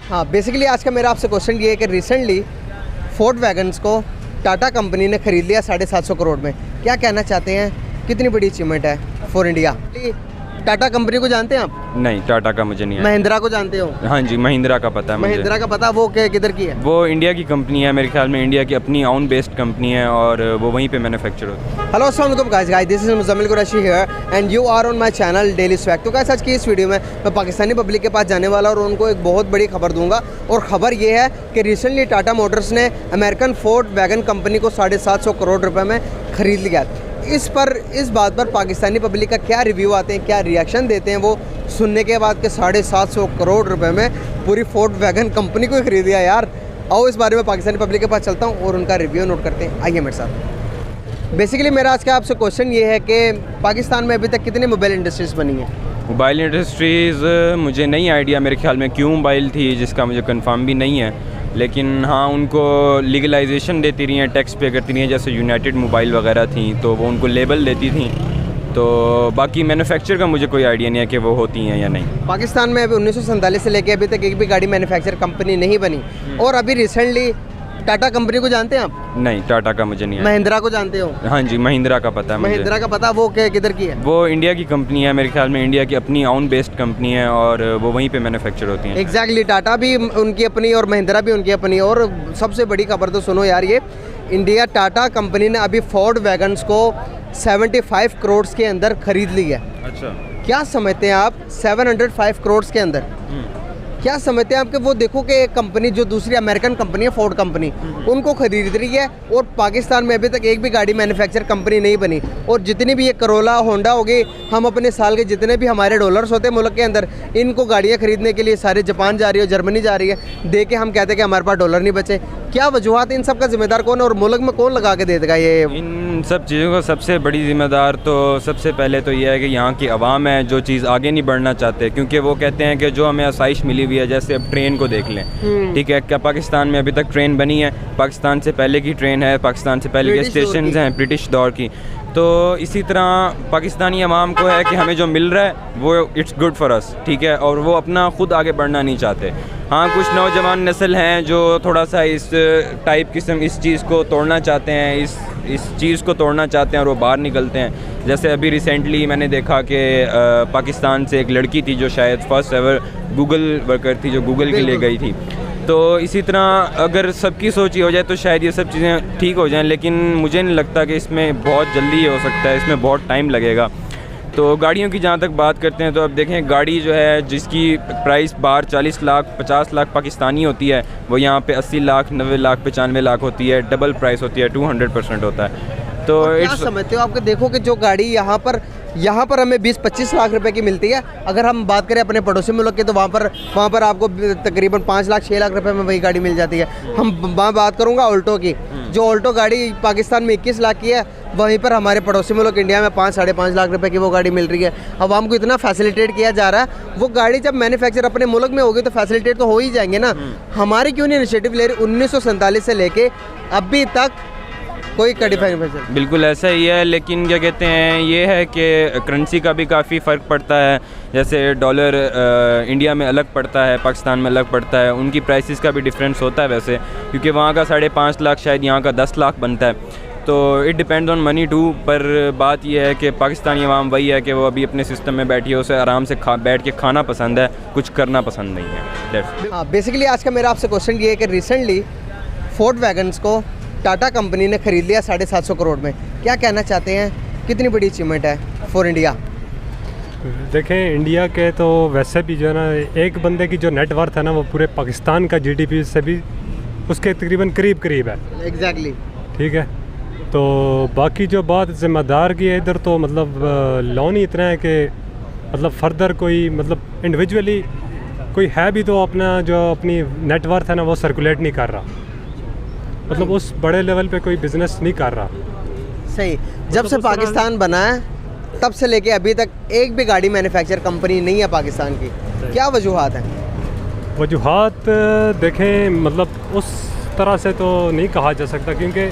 हाँ, बेसिकली आज का मेरा आपसे क्वेश्चन ये है कि रिसेंटली फोर्ड वैगन्स को टाटा कंपनी ने खरीद लिया 750 करोड़ में। क्या कहना चाहते हैं, कितनी बड़ी अचीवमेंट है फॉर इंडिया? टाटा कंपनी को जानते हैं आप? नहीं, टाटा का मुझे नहीं है। महिंद्रा को जानते हो? हाँ जी, महिंद्रा का पता है मुझे। महिंद्रा का पता, वो किधर की है? वो इंडिया की कंपनी है, मेरे ख्याल में इंडिया की अपनी ओन बेस्ड कंपनी है और वो वहीं पे मैन्युफैक्चर होती है। हेलो अस्सलाम वालेकुम guys, this is Muzammil Qureshi here and you are on my channel Daily Swag. तो गाइस, आज की इस वीडियो में मैं पाकिस्तानी पब्लिक के पास जाने वाला और उनको एक बहुत बड़ी खबर दूंगा। और ख़बर ये है कि रिसेंटली टाटा मोटर्स ने अमेरिकन फोर्ड वैगन कंपनी को 750 करोड़ रुपये में ख़रीद लिया। इस बात पर पाकिस्तानी पब्लिक का क्या रिव्यू आते हैं, क्या रिएक्शन देते हैं, वो सुनने के बाद के 750 करोड़ रुपए में पूरी फोर्ड वैगन कंपनी को खरीद दिया यार। आओ इस बारे में पाकिस्तानी पब्लिक के पास चलता हूँ और उनका रिव्यू नोट करते हैं। आइए मेरे साथ। बेसिकली मेरा आज का आपसे क्वेश्चन ये है कि पाकिस्तान में अभी तक कितनी मोबाइल इंडस्ट्रीज़ बनी है? मोबाइल इंडस्ट्रीज़ मुझे नहीं आइडिया, मेरे ख्याल में क्यों मोबाइल थी जिसका मुझे कंफर्म भी नहीं है, लेकिन हाँ उनको लीगलाइजेशन देती रही हैं, टैक्स पे करती रही हैं, जैसे यूनाइटेड मोबाइल वगैरह थी तो वो उनको लेबल देती थी। तो बाकी मैन्युफैक्चर का मुझे कोई आइडिया नहीं है कि वो होती हैं या नहीं। पाकिस्तान में अभी 1947 से लेके अभी तक एक भी गाड़ी मैन्युफैक्चर कंपनी नहीं बनी। और अभी रिसेंटली टाटा कंपनी को जानते हैं आप? नहीं, टाटा का मुझे नहीं है। महिंद्रा को जानते हो? हाँ जी, महिंद्रा का पता है मुझे। महिंद्रा का पता, वो किधर की है? वो इंडिया की कंपनी है, मेरे ख्याल में इंडिया की अपनी ओन बेस्ड कंपनी है और वो वहीं पे मैन्युफैक्चर होती हैं। एग्जैक्टली, टाटा भी उनकी अपनी और महिंद्रा भी उनकी अपनी। और सबसे बड़ी खबर तो सुनो यार, ये इंडिया टाटा कंपनी ने अभी फोर्ड वैगन्स को 75 करोड़ के अंदर खरीद ली है। अच्छा, क्या समझते हैं आप 705 करोड़ के अंदर? क्या समझते हैं आपके? वो देखो कि एक कंपनी जो दूसरी अमेरिकन कंपनी है फोर्ड कंपनी, उनको खरीद रही है और पाकिस्तान में अभी तक एक भी गाड़ी मैन्युफैक्चर कंपनी नहीं बनी। और जितनी भी ये करोला होंडा होगी, हम अपने साल के जितने भी हमारे डॉलर्स होते हैं मुल्क के अंदर, इनको गाड़ियाँ खरीदने के लिए सारे जापान जा रही है, जर्मनी जा रही है। दे के हम कहते हैं कि हमारे पास डॉलर नहीं बचे। क्या वजूहत है? इन सब का जिम्मेदार कौन है और मुल्क में कौन लगा के दे देगा ये? इन सब चीज़ों का सबसे बड़ी जिम्मेदार तो सबसे पहले तो ये है कि यहाँ की आवाम है जो चीज़ आगे नहीं बढ़ना चाहते, क्योंकि वो कहते हैं कि जो हमें आसाइश मिली हुई है, जैसे अब ट्रेन को देख लें, ठीक है, क्या पाकिस्तान में अभी तक ट्रेन बनी है? पाकिस्तान से पहले की ट्रेन है, पाकिस्तान से पहले के स्टेशन हैं ब्रिटिश दौर की। तो इसी तरह पाकिस्तानी अवाम को है कि हमें जो मिल रहा है वो इट्स गुड फॉर अस, ठीक है, और वो अपना खुद आगे बढ़ना नहीं चाहते। हाँ, कुछ नौजवान नस्ल हैं जो थोड़ा सा इस टाइप किस्म इस चीज़ को तोड़ना चाहते हैं, इस चीज़ को तोड़ना चाहते हैं और वो बाहर निकलते हैं। जैसे अभी रिसेंटली मैंने देखा कि पाकिस्तान से एक लड़की थी जो शायद फर्स्ट एवर गूगल वर्कर थी, जो गूगल के लिए गई थी। तो इसी तरह अगर सबकी सोच ही हो जाए तो शायद ये सब चीज़ें ठीक हो जाएं, लेकिन मुझे नहीं लगता कि इसमें बहुत जल्दी हो सकता है, इसमें बहुत टाइम लगेगा। तो गाड़ियों की जहाँ तक बात करते हैं तो अब देखें, गाड़ी जो है जिसकी प्राइस बाहर 40 लाख 50 लाख पाकिस्तानी होती है, वो यहाँ पे 80 लाख 90 लाख 95 लाख होती है, डबल प्राइस होती है, 200% होता है। तो क्या समझते हो आपके? देखो कि जो गाड़ी यहाँ पर हमें 20-25 लाख रुपए की मिलती है, अगर हम बात करें अपने पड़ोसी मुल्क के तो वहाँ पर आपको तकरीबन 5 लाख 6 लाख रुपए में वही गाड़ी मिल जाती है। हम वहाँ बात करूँगा ऑल्टो की, जो ऑल्टो गाड़ी पाकिस्तान में 21 लाख की है, वहीं पर हमारे पड़ोसी मुल्क इंडिया में 5-5.5 लाख रुपए की वो गाड़ी मिल रही है। अब हमको इतना फैसिलिटेट किया जा रहा है, वो गाड़ी जब मैन्युफैक्चर अपने मुल्क में होगी तो फैसिलिटेट तो हो ही जाएंगे ना। हमारी क्यों नहीं इनिशिएटिव ले रही? 1947 से लेके अभी तक कोई मैन्युफैक्चर। बिल्कुल ऐसा ही है, लेकिन क्या कहते हैं, ये है कि करेंसी का भी काफ़ी फ़र्क पड़ता है। जैसे डॉलर इंडिया में अलग पड़ता है, पाकिस्तान में अलग पड़ता है, उनकी प्राइसेस का भी डिफरेंस होता है वैसे, क्योंकि वहाँ का 5.5 लाख शायद यहाँ का 10 लाख बनता है। तो it depends on money too. पर बात यह है कि पाकिस्तानी अवाम वही है कि वो अभी अपने सिस्टम में बैठी है, उसे आराम से बैठ के खाना पसंद है, कुछ करना पसंद नहीं है। हाँ, बेसिकली आज का मेरा आपसे क्वेश्चन ये है कि रिसेंटली फोर्ड वैगन्स को टाटा कंपनी ने खरीद लिया 750 करोड़ में। क्या कहना चाहते हैं, कितनी बड़ी अचीवमेंट है फॉर इंडिया? देखें, इंडिया के तो वैसे भी जो है ना, एक बंदे की जो नेटवर्थ है ना, वो पूरे पाकिस्तान का जीडीपी से भी उसके तकरीबन करीब है। एग्जैक्टली, ठीक है। तो बाकी जो बात ज़िम्मेदार की है इधर, तो मतलब लोन ही इतना है कि मतलब फर्दर कोई मतलब इंडिविजुअली कोई है भी तो अपनी नेटवर्थ है ना, वो सर्कुलेट नहीं कर रहा, मतलब उस बड़े लेवल पे कोई बिजनेस नहीं कर रहा। सही। जब से पाकिस्तान बना है तब से लेके अभी तक एक भी गाड़ी मैन्युफैक्चर कंपनी नहीं है पाकिस्तान की। क्या वजूहात हैं? वजूहात देखें, मतलब उस तरह से तो नहीं कहा जा सकता, क्योंकि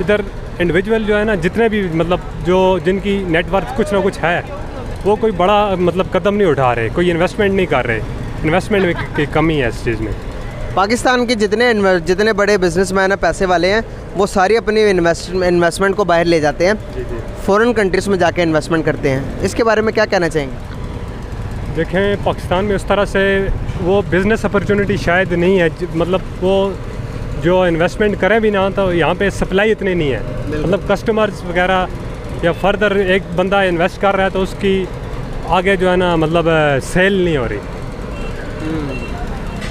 इधर इंडिविजुअल जो है ना, जितने भी मतलब जो जिनकी नेटवर्थ कुछ ना कुछ है, वो कोई बड़ा मतलब कदम नहीं उठा रहे, कोई इन्वेस्टमेंट नहीं कर रहे। इन्वेस्टमेंट की कमी है इस चीज़ में। पाकिस्तान के जितने बड़े बिजनेसमैन हैं, पैसे वाले हैं, वो सारी अपनी इन्वेस्टमेंट को बाहर ले जाते हैं, फॉरेन कंट्रीज़ में जाके इन्वेस्टमेंट करते हैं। इसके बारे में क्या कहना चाहेंगे? देखें, पाकिस्तान में उस तरह से वो बिज़नेस अपॉर्चुनिटी शायद नहीं है, मतलब वो जो इन्वेस्टमेंट करें भी ना तो यहाँ पे सप्लाई इतनी नहीं है, मतलब कस्टमर्स वगैरह या फर्दर एक बंदा इन्वेस्ट कर रहा है तो उसकी आगे जो है ना मतलब सेल नहीं हो रही।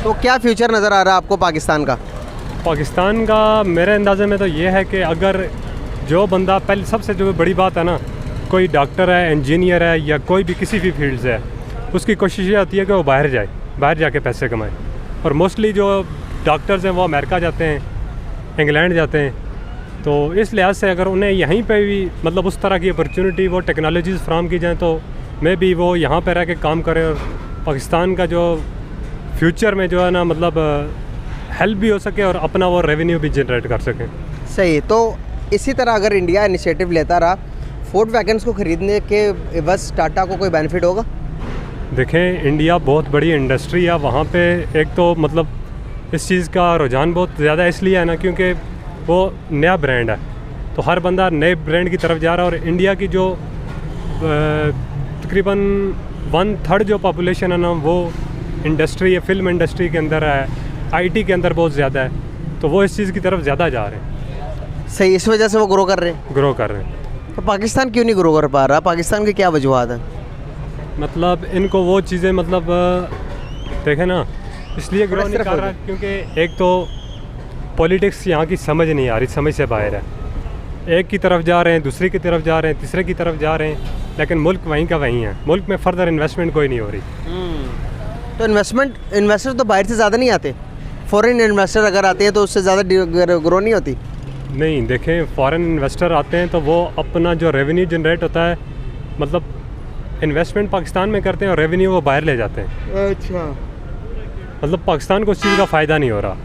तो क्या फ्यूचर नज़र आ रहा है आपको पाकिस्तान का? पाकिस्तान का मेरे अंदाजे में तो ये है कि अगर जो बंदा पहले सबसे जो बड़ी बात है ना, कोई डॉक्टर है, इंजीनियर है या कोई भी किसी भी फील्ड से है, उसकी कोशिश ये होती है कि वो बाहर जाए, बाहर जाके पैसे कमाए। और मोस्टली जो डॉक्टर्स हैं वो अमेरिका जाते हैं, इंग्लैंड जाते हैं। तो इस लिहाज से अगर उन्हें यहीं पे भी मतलब उस तरह की अपॉर्चुनिटी वो टेक्नोलॉजीज़ फ्राहम की जाएँ तो मे बी वो यहाँ पे रह के काम करें और पाकिस्तान का जो फ्यूचर में जो है ना मतलब हेल्प भी हो सके और अपना वो रेवेन्यू भी जनरेट कर सकें। सही। तो इसी तरह अगर इंडिया इनिशिएटिव लेता रहा, फोर्ड वैगन्स को ख़रीदने के बस टाटा को कोई बेनिफिट होगा? देखें, इंडिया बहुत बड़ी इंडस्ट्री है, वहाँ पे एक तो मतलब इस चीज़ का रुझान बहुत ज़्यादा इसलिए है ना क्योंकि वो नया ब्रांड है, तो हर बंदा नए ब्रांड की तरफ जा रहा है। और इंडिया की जो तकरीबन 1/3 जो पॉपुलेशन है ना वो इंडस्ट्री है, फिल्म इंडस्ट्री के अंदर है, आईटी के अंदर बहुत ज़्यादा है, तो वो इस चीज़ की तरफ ज़्यादा जा रहे हैं। सही, इस वजह से वो ग्रो कर रहे हैं। ग्रो तो पाकिस्तान क्यों नहीं ग्रो कर पा रहा? पाकिस्तान की क्या वजूहत है? मतलब इनको वो चीज़ें मतलब देखें ना, इसलिए ग्रो नहीं कर रहा क्योंकि एक तो पॉलिटिक्स यहाँ की समझ नहीं आ रही, समझ से बाहर है। एक की तरफ जा रहे हैं, दूसरी की तरफ जा रहे हैं, तीसरे की तरफ जा रहे हैं, लेकिन मुल्क वहीं का वहीं है। मुल्क में फर्दर इन्वेस्टमेंट कोई नहीं हो रही। तो इन्वेस्टर तो बाहर से ज़्यादा नहीं आते? फॉरेन इन्वेस्टर अगर आते हैं तो उससे ज़्यादा ग्रो नहीं होती? नहीं, देखें, फॉरेन इन्वेस्टर आते हैं तो वो अपना जो रेवेन्यू जनरेट होता है, मतलब इन्वेस्टमेंट पाकिस्तान में करते हैं और रेवेन्यू वो बाहर ले जाते हैं। अच्छा, मतलब पाकिस्तान को उस चीज़ का फ़ायदा नहीं हो रहा,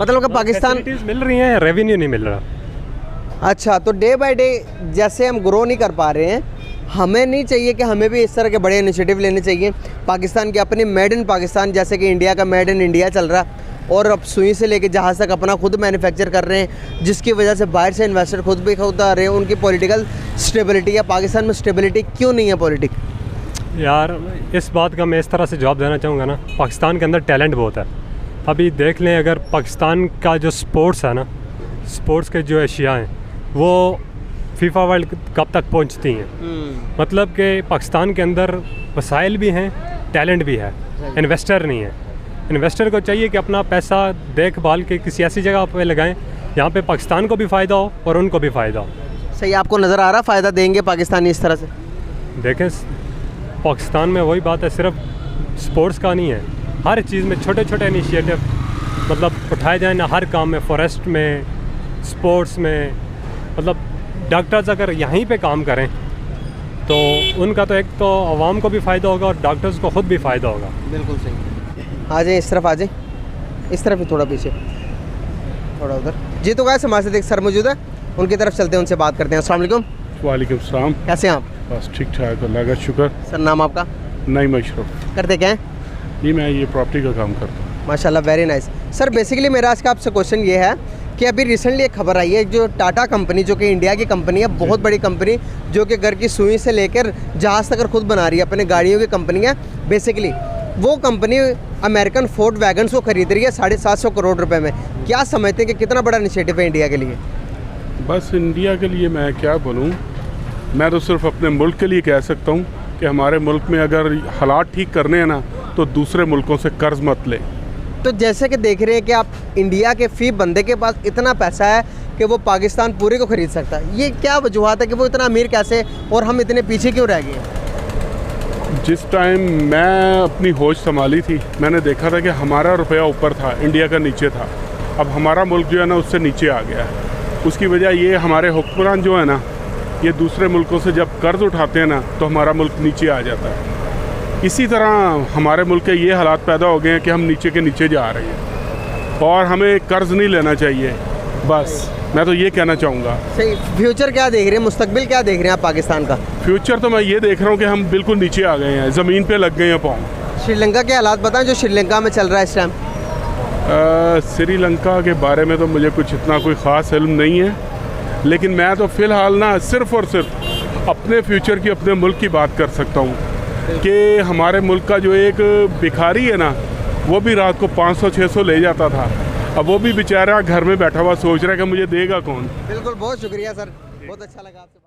मतलब कि पाकिस्तान मिल रही हैं, रेवेन्यू नहीं मिल रहा। अच्छा, तो डे बाय डे जैसे हम ग्रो नहीं कर पा रहे हैं, हमें नहीं चाहिए कि हमें भी इस तरह के बड़े इनिशिएटिव लेने चाहिए? पाकिस्तान के अपने मेड इन पाकिस्तान, जैसे कि इंडिया का मेड इन इंडिया चल रहा, और अब सुई से लेके जहाज़ तक अपना खुद मैन्युफैक्चर कर रहे हैं, जिसकी वजह से बाहर से इन्वेस्टर खुद आ रहे हैं। उनकी पॉलिटिकल स्टेबिलिटी है, पाकिस्तान में स्टेबिलिटी क्यों नहीं है पॉलिटिक? यार, इस बात का मैं इस तरह से जवाब देना चाहूँगा ना, पाकिस्तान के अंदर टैलेंट बहुत है। अभी देख लें, अगर पाकिस्तान का जो स्पोर्ट्स है ना, स्पोर्ट्स के जो एशिया हैं वो फीफा वर्ल्ड कप तक पहुंचती हैं। मतलब कि पाकिस्तान के अंदर वसाइल भी हैं, टैलेंट भी है, इन्वेस्टर नहीं है। इन्वेस्टर को चाहिए कि अपना पैसा देखभाल के किसी ऐसी जगह पे लगाएं जहाँ पे पाकिस्तान को भी फ़ायदा हो और उनको भी फ़ायदा हो। सही, आपको नज़र आ रहा फ़ायदा देंगे पाकिस्तानी इस तरह से? देखें, पाकिस्तान में वही बात है, सिर्फ स्पोर्ट्स का नहीं है, हर चीज़ में छोटे छोटे इनिशिएटिव मतलब उठाए जाए ना, हर काम में, फॉरेस्ट में, स्पोर्ट्स में। मतलब डॉक्टर्स अगर यहीं पे काम करें तो उनका तो एक तो आवाम को भी फ़ायदा होगा और डॉक्टर्स को ख़ुद भी फ़ायदा होगा। बिल्कुल सही। आ जाए इस तरफ, आ जाए इस तरफ ही, थोड़ा पीछे, थोड़ा उधर जी। तो गाइस, हमारे साथ एक सर मौजूद है, उनकी तरफ चलते हैं, उनसे बात करते हैं। अस्सलाम वालेकुम। वालेकुम सलाम। कैसे हैं आप? बस ठीक ठाक, अल्लाह का शुक्र। सर, नाम आपका? नईम अशरफ। करते क्या हैं? जी, मैं ये प्रॉपर्टी का काम करता हूँ। माशाल्लाह, वेरी नाइस। सर, बेसिकली मेरा आज का आपसे क्वेश्चन ये है कि अभी रिसेंटली एक खबर आई है, जो टाटा कंपनी, जो कि इंडिया की कंपनी है, बहुत बड़ी कंपनी, जो कि घर की सुई से लेकर जहाज़ तक खुद बना रही है, अपने गाड़ियों की कंपनी है बेसिकली। वो कंपनी अमेरिकन फोर्ड वैगन्स को खरीद रही है 750 करोड़ रुपए में। क्या समझते हैं कि कितना बड़ा इनिशिएटिव है इंडिया के लिए? बस इंडिया के लिए मैं क्या बोलूँ, मैं तो सिर्फ अपने मुल्क के लिए कह सकता हूँ कि हमारे मुल्क में अगर हालात ठीक करने हैं ना तो दूसरे मुल्कों से कर्ज मत ले। तो जैसे कि देख रहे हैं कि आप इंडिया के फी बंदे के पास इतना पैसा है कि वो पाकिस्तान पूरे को ख़रीद सकता है, ये क्या वजूहत है कि वो इतना अमीर कैसे और हम इतने पीछे क्यों रह गए? जिस टाइम मैं अपनी होश संभाली थी, मैंने देखा था कि हमारा रुपया ऊपर था, इंडिया का नीचे था। अब हमारा मुल्क जो है ना उससे नीचे आ गया है। उसकी वजह ये, हमारे हुक्मरान जो है ना, ये दूसरे मुल्कों से जब कर्ज उठाते हैं ना तो हमारा मुल्क नीचे आ जाता है। इसी तरह हमारे मुल्क के ये हालात पैदा हो गए हैं कि हम नीचे के नीचे जा रहे हैं और हमें कर्ज नहीं लेना चाहिए। बस मैं तो ये कहना चाहूँगा। सही। फ्यूचर क्या देख रहे हैं, मुस्तकबिल क्या देख रहे हैं आप पाकिस्तान का? फ्यूचर तो मैं ये देख रहा हूँ कि हम बिल्कुल नीचे आ गए हैं, ज़मीन पे लग गए हैं पाँव। श्रीलंका के हालात बताएं जो श्रीलंका में चल रहा है इस टाइम। श्रीलंका के बारे में तो मुझे कुछ इतना कोई ख़ास इल्म नहीं है, लेकिन मैं तो फ़िलहाल ना सिर्फ़ और सिर्फ अपने फ्यूचर की, अपने मुल्क की बात कर सकता हूँ कि हमारे मुल्क का जो एक भिखारी है ना, वो भी रात को 500-600 ले जाता था। अब वो भी बेचारा घर में बैठा हुआ सोच रहा है कि मुझे देगा कौन। बिल्कुल, बहुत शुक्रिया सर, बहुत अच्छा लगा आपसे।